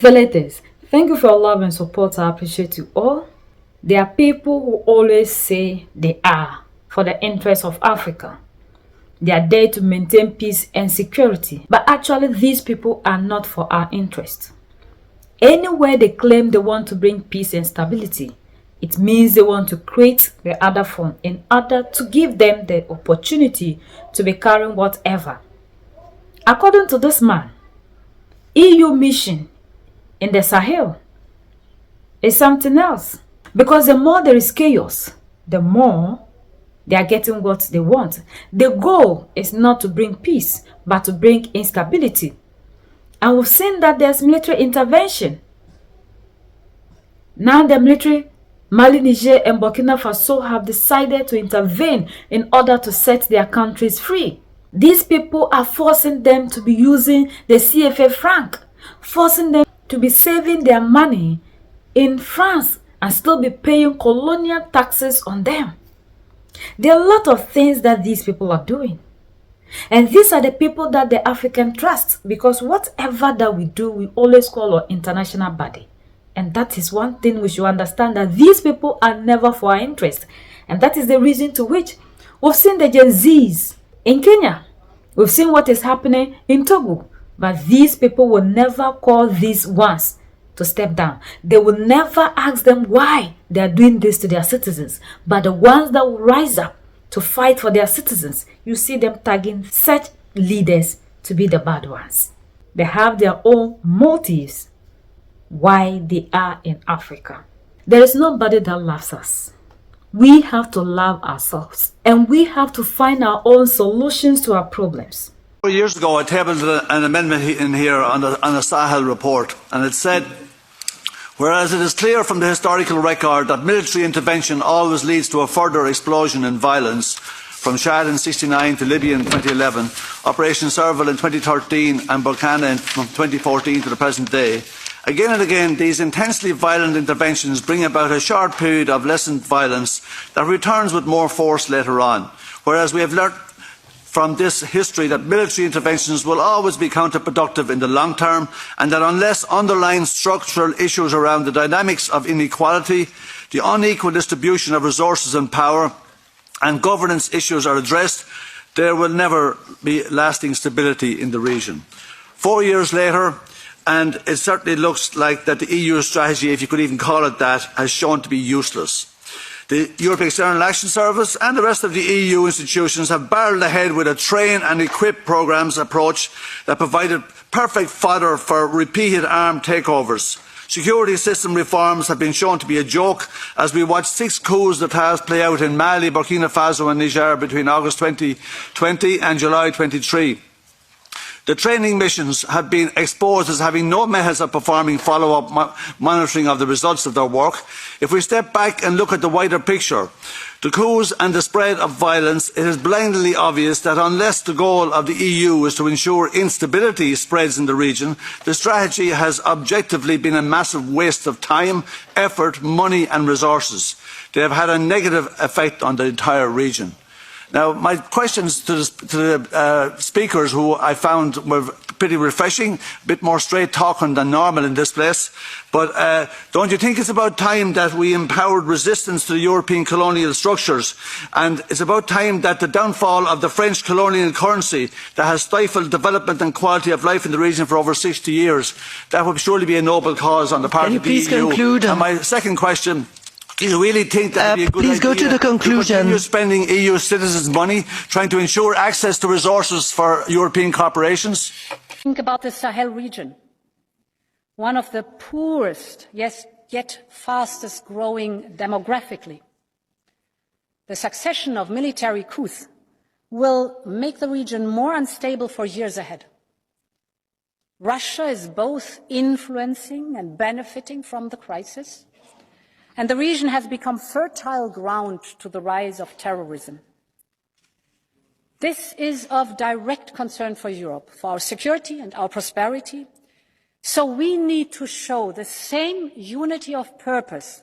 Violators, thank you for your love and support. I appreciate you all. There are people who always say they are for the interests of Africa. They are there to maintain peace and security. But actually, these people are not for our interest. Anywhere they claim they want to bring peace and stability, it means they want to create the other form in order to give them the opportunity to be carrying whatever. According to this man, EU mission in the Sahel is something else. Because the more there is chaos, the more they are getting what they want. The goal is not to bring peace, but to bring instability. And we've seen that there's military intervention. Now the military, Mali, Niger, and Burkina Faso have decided to intervene in order to set their countries free. These people are forcing them to be using the CFA franc, forcing them to be saving their money in France and still be paying colonial taxes on them. There are a lot of things that these people are doing. And these are the people that the African trust, because whatever that we do, we always call our international body. And that is one thing we should understand, that these people are never for our interest. And that is the reason to which we've seen the Gen Zs in Kenya. We've seen what is happening in Togo. But these people will never call these ones to step down. They will never ask them why they are doing this to their citizens. But the ones that will rise up to fight for their citizens, you see them tagging such leaders to be the bad ones. They have their own motives why they are in Africa. There is nobody that loves us. We have to love ourselves, and we have to find our own solutions to our problems. 4 years ago, I tabled an amendment in here on a Sahel report, and it said, whereas it is clear from the historical record that military intervention always leads to a further explosion in violence, from Chad in '69 to Libya in 2011, Operation Serval in 2013 and Burkina from 2014 to the present day, again and again these intensely violent interventions bring about a short period of lessened violence that returns with more force later on, whereas we have learnt from this history that military interventions will always be counterproductive in the long term, and that unless underlying structural issues around the dynamics of inequality, the unequal distribution of resources and power, and governance issues are addressed, there will never be lasting stability in the region. 4 years later, and it certainly looks like that the EU strategy, if you could even call it that, has shown to be useless. The European External Action Service and the rest of the EU institutions have barrelled ahead with a train and equip programmes approach that provided perfect fodder for repeated armed takeovers. Security system reforms have been shown to be a joke, as we watched 6 coups d'etat play out in Mali, Burkina Faso and Niger between August 2020 and July 23. The training missions have been exposed as having no methods of performing follow-up monitoring of the results of their work. If we step back and look at the wider picture, the coups and the spread of violence, it is blindingly obvious that unless the goal of the EU is to ensure instability spreads in the region, the strategy has objectively been a massive waste of time, effort, money and resources. They have had a negative effect on the entire region. Now, my questions to the speakers, who I found were pretty refreshing, a bit more straight talking than normal in this place, but don't you think it's about time that we empowered resistance to the European colonial structures? And it's about time that the downfall of the French colonial currency that has stifled development and quality of life in the region for over 60 years, that would surely be a noble cause on the part of the EU. Conclude? And my second question, do you really think that would be a good idea? Please go to the conclusion. To continue spending EU citizens' money trying to ensure access to resources for European corporations? Think about the Sahel region, one of the poorest, yet fastest growing demographically. The succession of military coups will make the region more unstable for years ahead. Russia is both influencing and benefiting from the crisis, and the region has become fertile ground to the rise of terrorism. This is of direct concern for Europe, for our security and our prosperity. So we need to show the same unity of purpose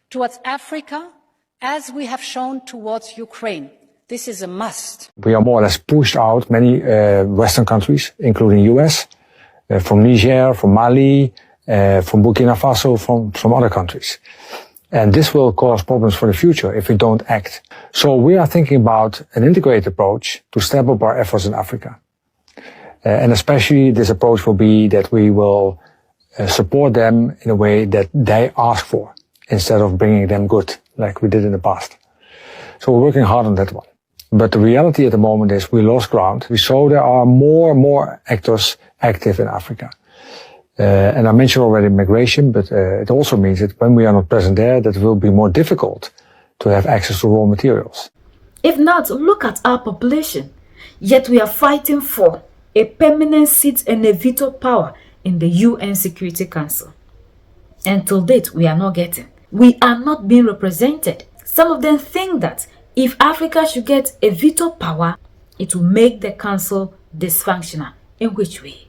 towards Africa as we have shown towards Ukraine. This is a must. We are more or less pushed out many Western countries, including US, from Niger, from Mali, from Burkina Faso, from other countries. And this will cause problems for the future if we don't act. So we are thinking about an integrated approach to step up our efforts in Africa. And especially this approach will be that we will support them in a way that they ask for, instead of bringing them good, like we did in the past. So we're working hard on that one. But the reality at the moment is we lost ground. We saw there are more and more actors active in Africa. And I mentioned already migration, but it also means that when we are not present there, that it will be more difficult to have access to raw materials. If not, look at our population. Yet we are fighting for a permanent seat and a veto power in the UN Security Council. And till date, we are not getting. We are not being represented. Some of them think that if Africa should get a veto power, it will make the council dysfunctional. In which way?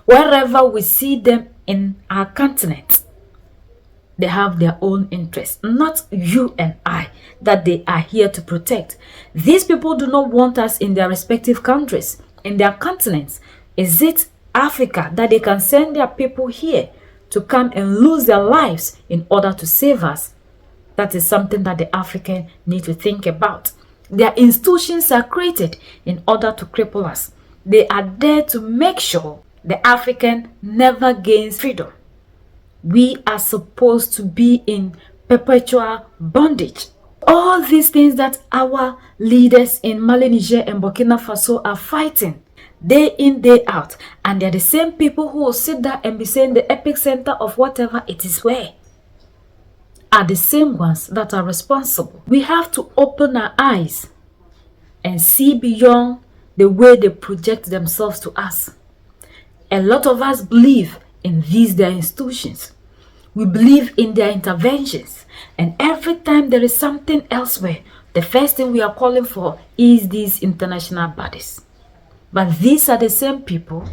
Wherever we see them in our continent, they have their own interests, not you and I, that they are here to protect. These people do not want us in their respective countries, in their continents. Is it Africa that they can send their people here to come and lose their lives in order to save us? That is something that the African need to think about. Their institutions are created in order to cripple us. They are there to make sure the African never gains freedom. We are supposed to be in perpetual bondage. All these things that our leaders in Mali, Niger, and Burkina Faso are fighting day in, day out. And they're the same people who will sit there and be saying the epicenter of whatever it is where are the same ones that are responsible. We have to open our eyes and see beyond the way they project themselves to us. A lot of us believe in their institutions. We believe in their interventions. And every time there is something elsewhere, the first thing we are calling for is these international bodies. But these are the same people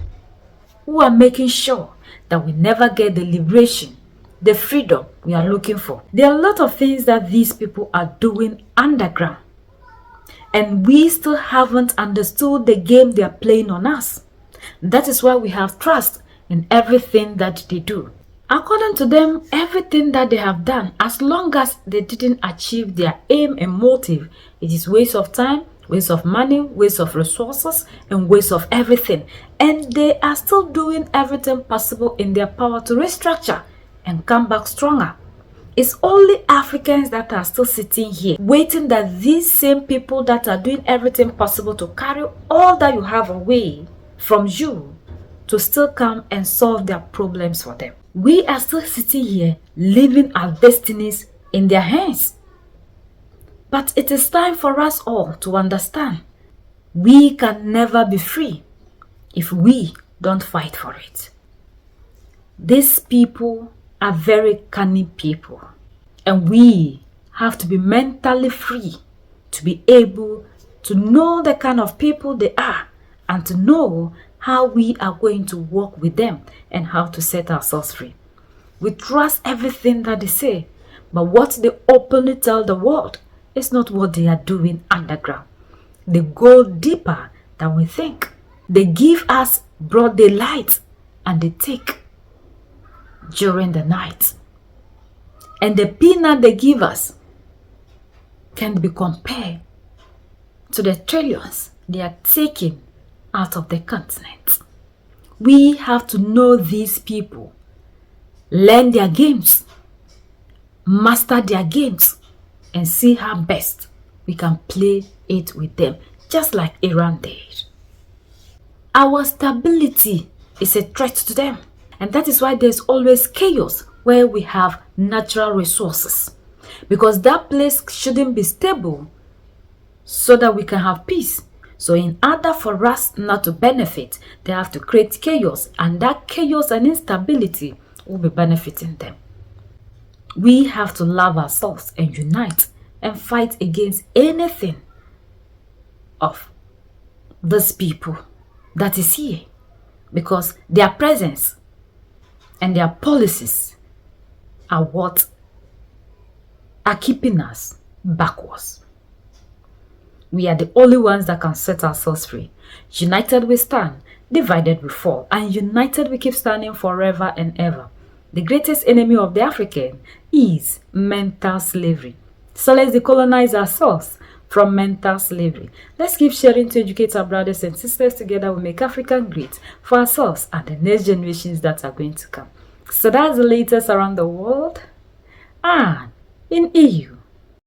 who are making sure that we never get the liberation, the freedom we are looking for. There are a lot of things that these people are doing underground. And we still haven't understood the game they are playing on us. That is why we have trust in everything that they do. According to them, everything that they have done, as long as they didn't achieve their aim and motive, it is waste of time, waste of money, waste of resources, and waste of everything. And they are still doing everything possible in their power to restructure and come back stronger. It's only Africans that are still sitting here, waiting that these same people that are doing everything possible to carry all that you have away from you to still come and solve their problems for them. We are still sitting here, leaving our destinies in their hands. But it is time for us all to understand we can never be free if we don't fight for it. These people are very cunning people, and we have to be mentally free to be able to know the kind of people they are and to know how we are going to work with them and how to set ourselves free. We trust everything that they say, but what they openly tell the world is not what they are doing underground. They go deeper than we think. They give us broad daylight and they take during the night. And the peanut they give us can be compared to the trillions they are taking out of the continent. We have to know these people, learn their games, master their games, and see how best we can play it with them, just like Iran did. Our stability is a threat to them, and that is why there's always chaos where we have natural resources, because that place shouldn't be stable so that we can have peace. So in order for us not to benefit, they have to create chaos, and that chaos and instability will be benefiting them. We have to love ourselves and unite and fight against anything of these people that is here, because their presence and their policies are what are keeping us backwards. We are the only ones that can set ourselves free. United we stand, divided we fall, and united we keep standing forever and ever. The greatest enemy of the African is mental slavery. So let's decolonize ourselves from mental slavery. Let's keep sharing to educate our brothers and sisters. Together we make Africa great for ourselves and the next generations that are going to come. So that's the latest around the world and in EU.